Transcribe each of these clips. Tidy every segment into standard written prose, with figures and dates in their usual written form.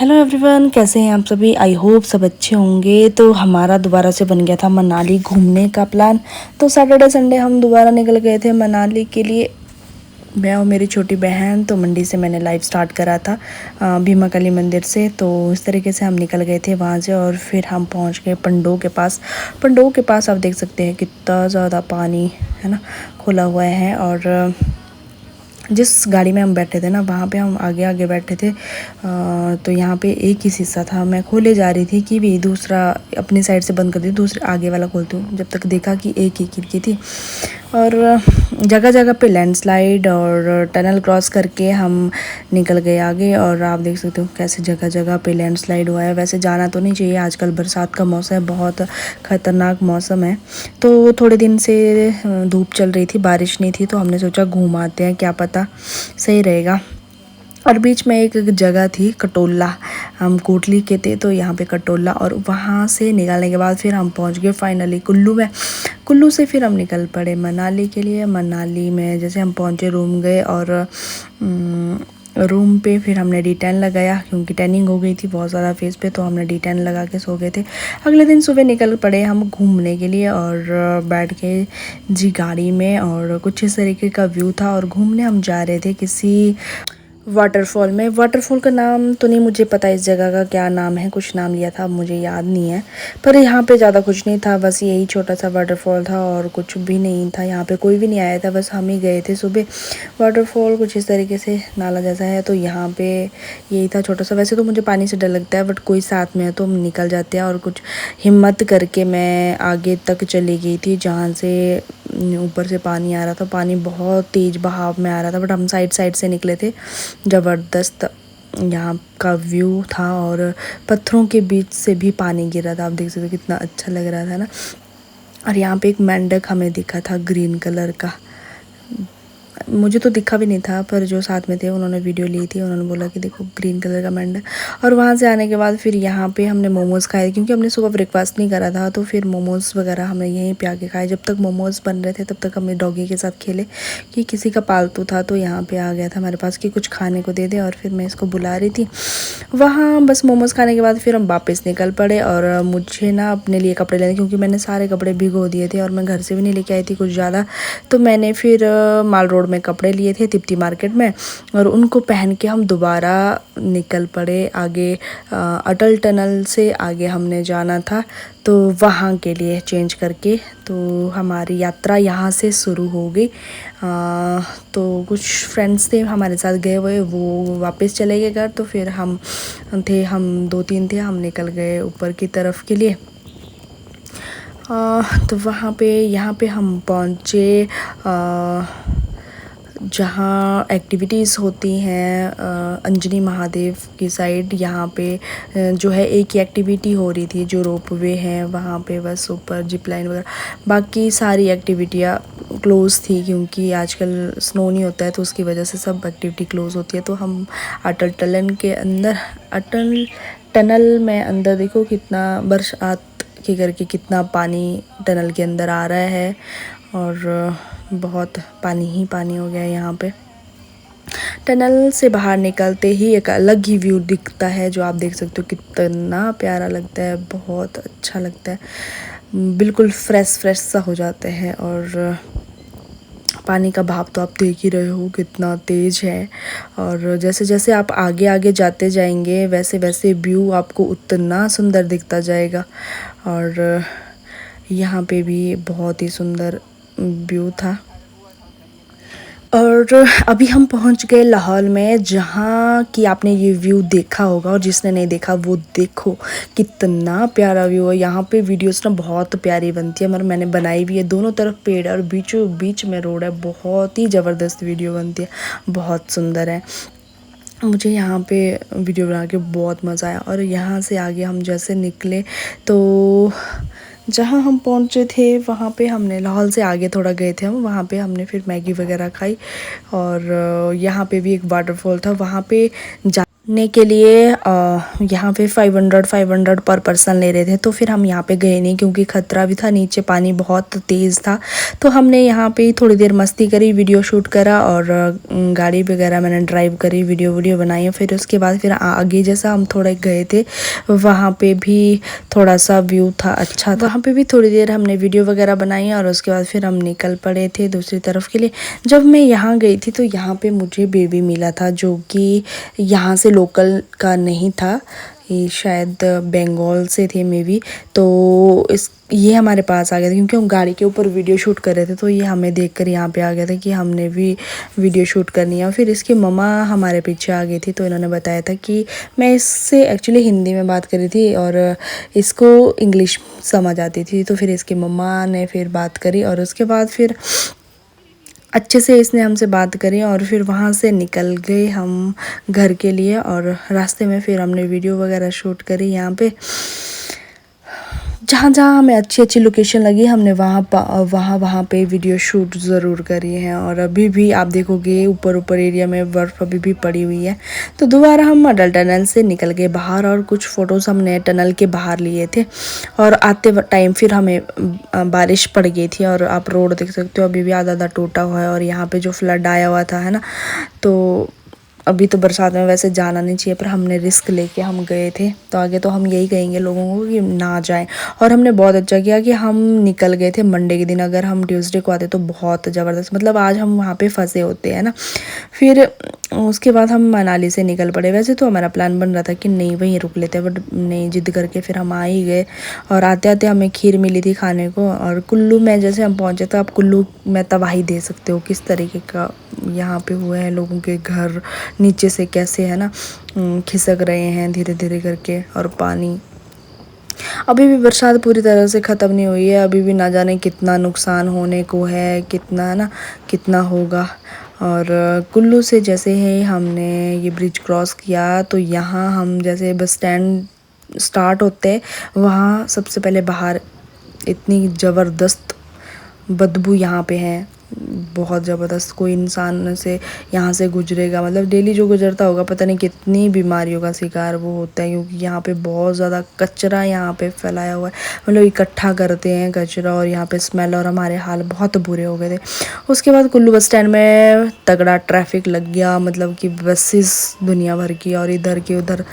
Hello everyone, कैसे हैं आप सभी। आई होप सब अच्छे होंगे। तो हमारा दोबारा से बन गया था मनाली घूमने का प्लान। तो सैटरडे संडे हम दोबारा निकल गए थे मनाली के लिए, मैं और मेरी छोटी बहन। तो मंडी से मैंने लाइव स्टार्ट करा था, भीमा काली मंदिर से। तो इस तरीके से हम निकल गए थे वहाँ से और फिर हम पहुँच गए पंडोह के पास। पंडोह के पास आप देख सकते हैं कितना ज़्यादा पानी है ना, खुला हुआ है। और जिस गाड़ी में हम बैठे थे ना, वहाँ पे हम आगे आगे बैठे थे। तो यहाँ पे एक ही शीशा था। मैं खोले जा रही थी कि भी दूसरा अपनी साइड से बंद कर दी, दूसरे आगे वाला खोलती हूँ, जब तक देखा कि एक ही खिड़की थी। और जगह जगह पे लैंडस्लाइड और टनल क्रॉस करके हम निकल गए आगे। और आप देख सकते हो कैसे जगह जगह पे लैंडस्लाइड हुआ है। वैसे जाना तो नहीं चाहिए, आजकल बरसात का मौसम है, बहुत ख़तरनाक मौसम है। तो थोड़े दिन से धूप चल रही थी, बारिश नहीं थी, तो हमने सोचा घूम आते हैं, क्या पता सही रहेगा। और बीच में एक जगह थी कटोला, हम कोटली के थे तो यहाँ पे कटोला। और वहाँ से निकलने के बाद फिर हम पहुँच गए फाइनली कुल्लू में। कुल्लू से फिर हम निकल पड़े मनाली के लिए। मनाली में जैसे हम पहुँचे, रूम गए और रूम पे फिर हमने डी10 लगाया, क्योंकि टैनिंग हो गई थी बहुत ज़्यादा फेस पे। तो हमने डी10 लगा के सो गए थे। अगले दिन सुबह निकल पड़े हम घूमने के लिए और बैठ के जी गाड़ी में। और कुछ इस तरीके का व्यू था और घूमने हम जा रहे थे किसी वाटरफॉल में। वाटरफॉल का नाम तो नहीं मुझे पता, इस जगह का क्या नाम है, कुछ नाम लिया था, मुझे याद नहीं है। पर यहाँ पे ज़्यादा कुछ नहीं था, बस यही छोटा सा वाटरफॉल था और कुछ भी नहीं था। यहाँ पे कोई भी नहीं आया था, बस हम ही गए थे सुबह। वाटरफॉल कुछ इस तरीके से नाला जैसा है। तो यहाँ पे यही था छोटा सा। वैसे तो मुझे पानी से डर लगता है, बट कोई साथ में है तो हम निकल जाते हैं। और कुछ हिम्मत करके मैं आगे तक चली गई थी, जहाँ से ऊपर से पानी आ रहा था। पानी बहुत तेज़ बहाव में आ रहा था, बट हम साइड साइड से निकले थे। ज़बरदस्त यहाँ का व्यू था और पत्थरों के बीच से भी पानी गिर रहा था। आप देख सकते हो कितना अच्छा लग रहा था ना। और यहाँ पे एक मेंढक हमें दिखा था ग्रीन कलर का, मुझे तो दिखा भी नहीं था, पर जो साथ में थे उन्होंने वीडियो ली थी, उन्होंने बोला कि देखो ग्रीन कलर का मेंढक। और वहाँ से आने के बाद फिर यहाँ पे हमने मोमोज़ खाए, क्योंकि हमने सुबह ब्रेकफास्ट नहीं करा था। तो फिर मोमोज़ वगैरह हमने यहीं पे आके खाए। जब तक मोमोज़ बन रहे थे तब तक हमने डॉगी के साथ खेले, कि किसी का पालतू था तो यहाँ पर आ गया था हमारे पास कि कुछ खाने को दे दे। और फिर मैं इसको बुला रही थी वहाँ। बस मोमोज़ खाने के बाद फिर हम वापस निकल पड़े। और मुझे ना अपने लिए कपड़े लेने, क्योंकि मैंने सारे कपड़े भिगो दिए थे और मैं घर से भी नहीं लेके आई थी कुछ ज़्यादा। तो मैंने फिर माल रोड में कपड़े लिए थे तिप्ती मार्केट में, और उनको पहन के हम दोबारा निकल पड़े आगे। अटल टनल से आगे हमने जाना था, तो वहाँ के लिए चेंज करके तो हमारी यात्रा यहाँ से शुरू हो गई। तो कुछ फ्रेंड्स थे हमारे साथ गए हुए, वो वापस चले गए घर। तो फिर हम 2-3 थे, हम निकल गए ऊपर की तरफ के लिए। तो वहाँ पे यहाँ पे हम पहुँचे जहाँ एक्टिविटीज़ होती हैं अंजनी महादेव की साइड। यहाँ पे जो है एक ही एक्टिविटी हो रही थी, जो रोपवे है वहाँ पे, बस ऊपर जिप लाइन वगैरह। बाकी सारी एक्टिविटियाँ क्लोज़ थी, क्योंकि आजकल स्नो नहीं होता है, तो उसकी वजह से सब एक्टिविटी क्लोज़ होती है। तो हम अटल टनल में अंदर देखो कितना बरसात के करके कितना पानी टनल के अंदर आ रहा है। और बहुत पानी ही पानी हो गया है यहाँ पे। टनल से बाहर निकलते ही एक अलग ही व्यू दिखता है, जो आप देख सकते हो कितना प्यारा लगता है, बहुत अच्छा लगता है, बिल्कुल फ्रेश सा हो जाते हैं। और पानी का भाव तो आप देख ही रहे हो कितना तेज़ है। और जैसे जैसे आप आगे आगे जाते जाएंगे, वैसे वैसे व्यू आपको उतना सुंदर दिखता जाएगा। और यहाँ पे भी बहुत ही सुंदर व्यू था। और अभी हम पहुंच गए लाहौल में, जहाँ कि आपने ये व्यू देखा होगा, और जिसने नहीं देखा वो देखो कितना प्यारा व्यू है। यहाँ पे वीडियोस ना बहुत प्यारी बनती है, मतलब मैंने बनाई भी है। दोनों तरफ पेड़ और बीचों बीच में रोड है, बहुत ही ज़बरदस्त वीडियो बनती है, बहुत सुंदर है। मुझे यहाँ पे वीडियो बना के बहुत मज़ा आया। और यहाँ से आगे हम जैसे निकले, तो जहाँ हम पहुँचे थे वहाँ पे हमने, लाहौल से आगे थोड़ा गए थे हम, वहाँ पे हमने फिर मैगी वगैरह खाई। और यहाँ पे भी एक वाटरफॉल था, वहाँ पे जा ने के लिए यहाँ पे 500 पर पर्सन ले रहे थे। तो फिर हम यहाँ पे गए नहीं क्योंकि खतरा भी था, नीचे पानी बहुत तेज़ था। तो हमने यहाँ पे थोड़ी देर मस्ती करी, वीडियो शूट करा और गाड़ी वगैरह मैंने ड्राइव करी, वीडियो बनाई। फिर उसके बाद फिर आगे जैसा हम थोड़े गए थे वहाँ पे भी थोड़ा सा व्यू था अच्छा था, वहाँ पे भी थोड़ी देर हमने वीडियो वगैरह बनाई और उसके बाद फिर हम निकल पड़े थे दूसरी तरफ के लिए। जब मैं यहाँ गई थी तो यहाँ पे मुझे बेबी मिला था जो कि यहाँ से लोकल का नहीं था, ये शायद बंगाल से थे मे बी। तो ये हमारे पास आ गया था क्योंकि हम गाड़ी के ऊपर वीडियो शूट कर रहे थे। तो ये हमें देखकर यहाँ पे आ गया था कि हमने भी वीडियो शूट करनी है। और फिर इसकी मम्मा हमारे पीछे आ गई थी। तो इन्होंने बताया था कि मैं इससे एक्चुअली हिंदी में बात करी थी और इसको इंग्लिश समझ आती थी। तो फिर इसकी मम्मा ने फिर बात करी और उसके बाद फिर अच्छे से इसने हमसे बात करी और फिर वहाँ से निकल गए हम घर के लिए। और रास्ते में फिर हमने वीडियो वगैरह शूट करी। यहाँ पे जहाँ जहाँ हमें अच्छी अच्छी लोकेशन लगी हमने वहाँ पे वीडियो शूट ज़रूर करी है। और अभी भी आप देखोगे ऊपर एरिया में बर्फ़ अभी भी पड़ी हुई है। तो दोबारा हम अटल टनल से निकल गए बाहर और कुछ फ़ोटोज़ हमने टनल के बाहर लिए थे। और आते टाइम फिर हमें बारिश पड़ गई थी और आप रोड देख सकते हो अभी भी आधा आधा टूटा हुआ है। और यहाँ पर जो फ्लड आया हुआ था है ना, तो अभी तो बरसात में वैसे जाना नहीं चाहिए पर हमने रिस्क लेके हम गए थे। तो आगे तो हम यही कहेंगे लोगों को कि ना जाएं। और हमने बहुत अच्छा किया कि हम निकल गए थे मंडे के दिन, अगर हम ट्यूसडे को आते तो बहुत ज़बरदस्त, मतलब आज हम वहाँ पे फंसे होते हैं ना। फिर उसके बाद हम मनाली से निकल पड़े। वैसे तो हमारा प्लान बन रहा था कि नहीं वहीं रुक लेते, बट नहीं, जिद करके फिर हम आ ही गए। और आते आते हमें खीर मिली थी खाने को। और कुल्लू में जैसे हम पहुँचे तो आप कुल्लू में तबाही दे सकते हो किस तरीके का यहाँ पे हुए हैं, लोगों के घर नीचे से कैसे है ना खिसक रहे हैं धीरे धीरे करके। और पानी अभी भी बरसात पूरी तरह से ख़त्म नहीं हुई है, अभी भी ना जाने कितना नुकसान होने को है, कितना है ना, कितना होगा। और कुल्लू से जैसे ही हमने ये ब्रिज क्रॉस किया तो यहाँ हम जैसे बस स्टैंड स्टार्ट होते वहाँ सबसे पहले बाहर इतनी ज़बरदस्त बदबू यहाँ पे है, बहुत ज़बरदस्त। कोई इंसान से यहाँ से गुजरेगा, मतलब डेली जो गुजरता होगा पता नहीं कितनी बीमारियों का शिकार वो होता है, क्योंकि यहाँ पे बहुत ज़्यादा कचरा यहाँ पे फैलाया हुआ है। मतलब इकट्ठा करते हैं कचरा और यहाँ पे स्मेल, और हमारे हाल बहुत बुरे हो गए थे। उसके बाद कुल्लू बस स्टैंड में तगड़ा ट्रैफिक लग गया, मतलब कि बसेस दुनिया भर की और इधर की उधर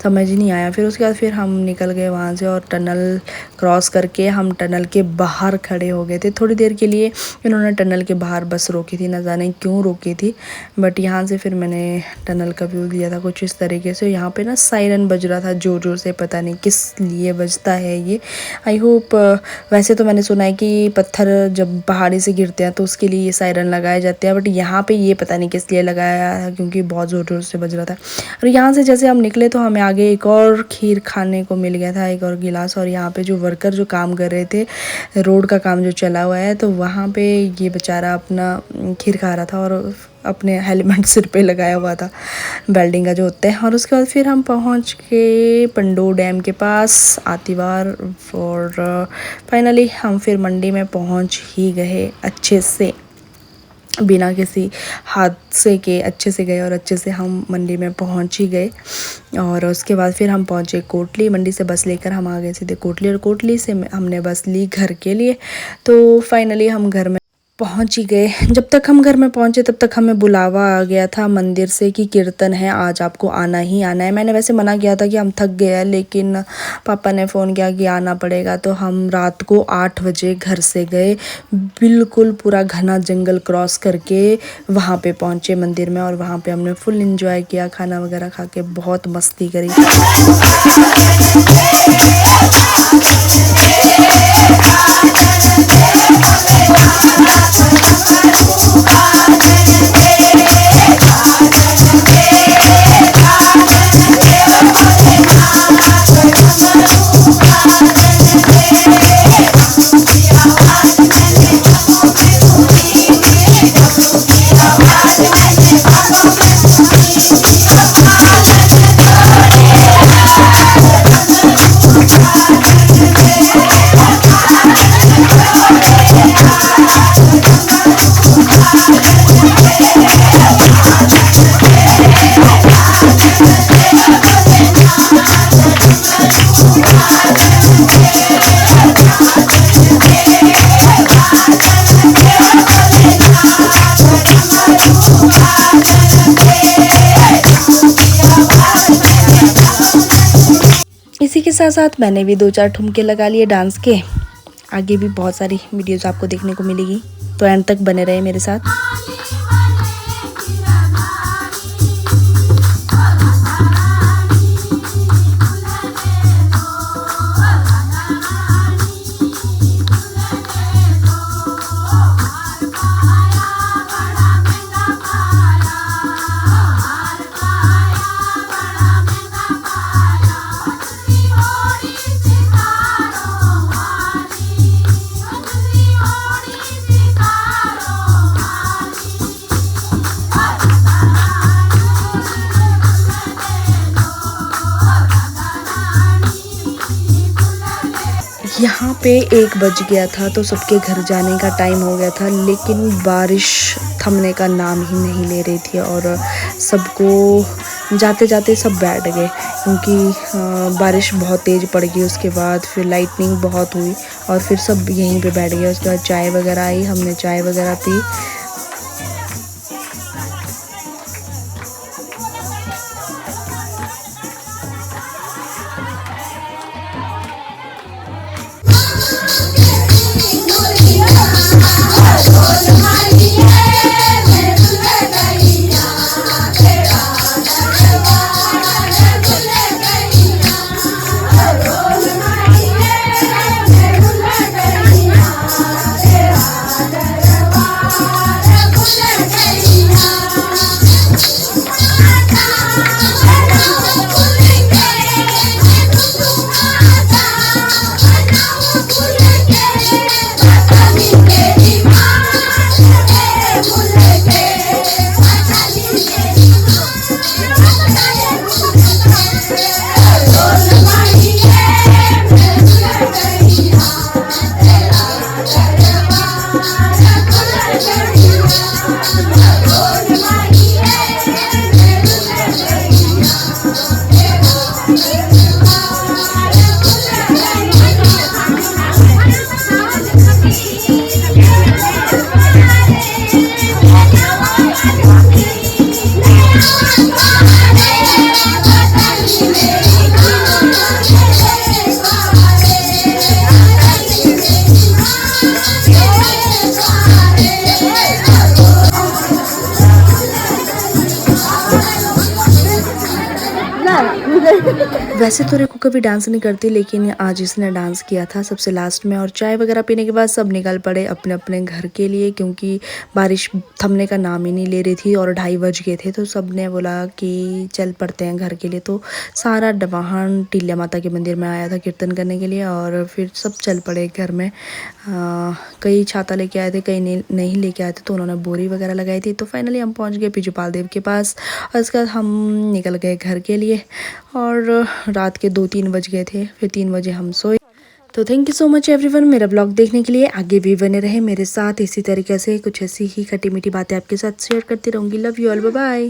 समझ नहीं आया। फिर उसके बाद फिर हम निकल गए वहाँ से और टनल क्रॉस करके हम टनल के बाहर खड़े हो गए थे। थोड़ी देर के लिए इन्होंने टनल के बाहर बस रोकी थी, ना जाने क्यों रोकी थी, बट यहाँ से फिर मैंने टनल का व्यू लिया था कुछ इस तरीके से। यहाँ पे ना सायरन बज रहा था जोर जोर से, पता नहीं किस लिए बजता है ये। आई होप, वैसे तो मैंने सुना है कि पत्थर जब पहाड़ी से गिरते हैं तो उसके लिए ये सायरन लगाए जाते हैं, बट यहाँ पे ये पता नहीं किस लिए लगाया है क्योंकि बहुत ज़ोर ज़ोर से बज रहा था। और यहाँ से जैसे हम निकले तो हमें आगे एक और खीर खाने को मिल गया था, एक और गिलास। और यहाँ पे जो वर्कर जो काम कर रहे थे, रोड का काम जो चला हुआ है, तो वहाँ पे ये बेचारा अपना खीर खा रहा था और अपने हेलमेट सिर पे लगाया हुआ था, वेल्डिंग का जो होता है। और उसके बाद फिर हम पहुँच के पंडो डैम के पास आतिवार, और फाइनली हम फिर मंडी में पहुँच ही गए अच्छे से, बिना किसी हादसे के अच्छे से गए और अच्छे से हम मंडी में पहुंच ही गए। और उसके बाद फिर हम पहुंचे कोटली, मंडी से बस लेकर हम आ गए सीधे कोटली, और कोटली से हमने बस ली घर के लिए। तो फाइनली हम घर में पहुंच ही गए। जब तक हम घर में पहुंचे तब तक हमें बुलावा आ गया था मंदिर से कि कीर्तन है, आज आपको आना ही आना है। मैंने वैसे मना किया था कि हम थक गए हैं, लेकिन पापा ने फ़ोन किया कि आना पड़ेगा। तो हम रात को 8 बजे घर से गए, बिल्कुल पूरा घना जंगल क्रॉस करके वहाँ पे पहुँचे मंदिर में। और वहाँ पे हमने फुल एंजॉय किया, खाना वगैरह खा के बहुत मस्ती करी। के साथ साथ मैंने भी 2-4 ठुमके लगा लिए डांस के। आगे भी बहुत सारी वीडियोस आपको देखने को मिलेगी, तो एंड तक बने रहे मेरे साथ। यहाँ पे 1 बज गया था तो सबके घर जाने का टाइम हो गया था, लेकिन बारिश थमने का नाम ही नहीं ले रही थी और सबको जाते जाते सब बैठ गए, क्योंकि बारिश बहुत तेज़ पड़ गई। उसके बाद फिर लाइटनिंग बहुत हुई और फिर सब यहीं पे बैठ गए। उसके बाद चाय वगैरह आई, हमने चाय वगैरह पी। वैसे तो रेखू कभी डांस नहीं करती, लेकिन आज इसने डांस किया था सबसे लास्ट में। और चाय वगैरह पीने के बाद सब निकल पड़े अपने अपने घर के लिए, क्योंकि बारिश थमने का नाम ही नहीं ले रही थी और 2:30 बज गए थे। तो सब ने बोला कि चल पड़ते हैं घर के लिए। तो सारा डवाहन टिल्ला माता के मंदिर में आया था कीर्तन करने के लिए और फिर सब चल पड़े घर में। कई छाता लेके आए थे, कई नहीं लेके आए थे, तो उन्होंने बोरी वगैरह लगाई थी। तो फाइनली हम पहुँच गए पिछुपाल देव के पास और उसके बाद हम निकल गए घर के लिए। और रात के 2-3 बज गए थे, फिर 3 बजे हम सोए। तो thank you so much everyone मेरा ब्लॉग देखने के लिए। आगे भी बने रहे मेरे साथ, इसी तरीके से कुछ ऐसी ही खट्टी मीठी बातें आपके साथ शेयर करती रहूँगी। Love you all, bye bye.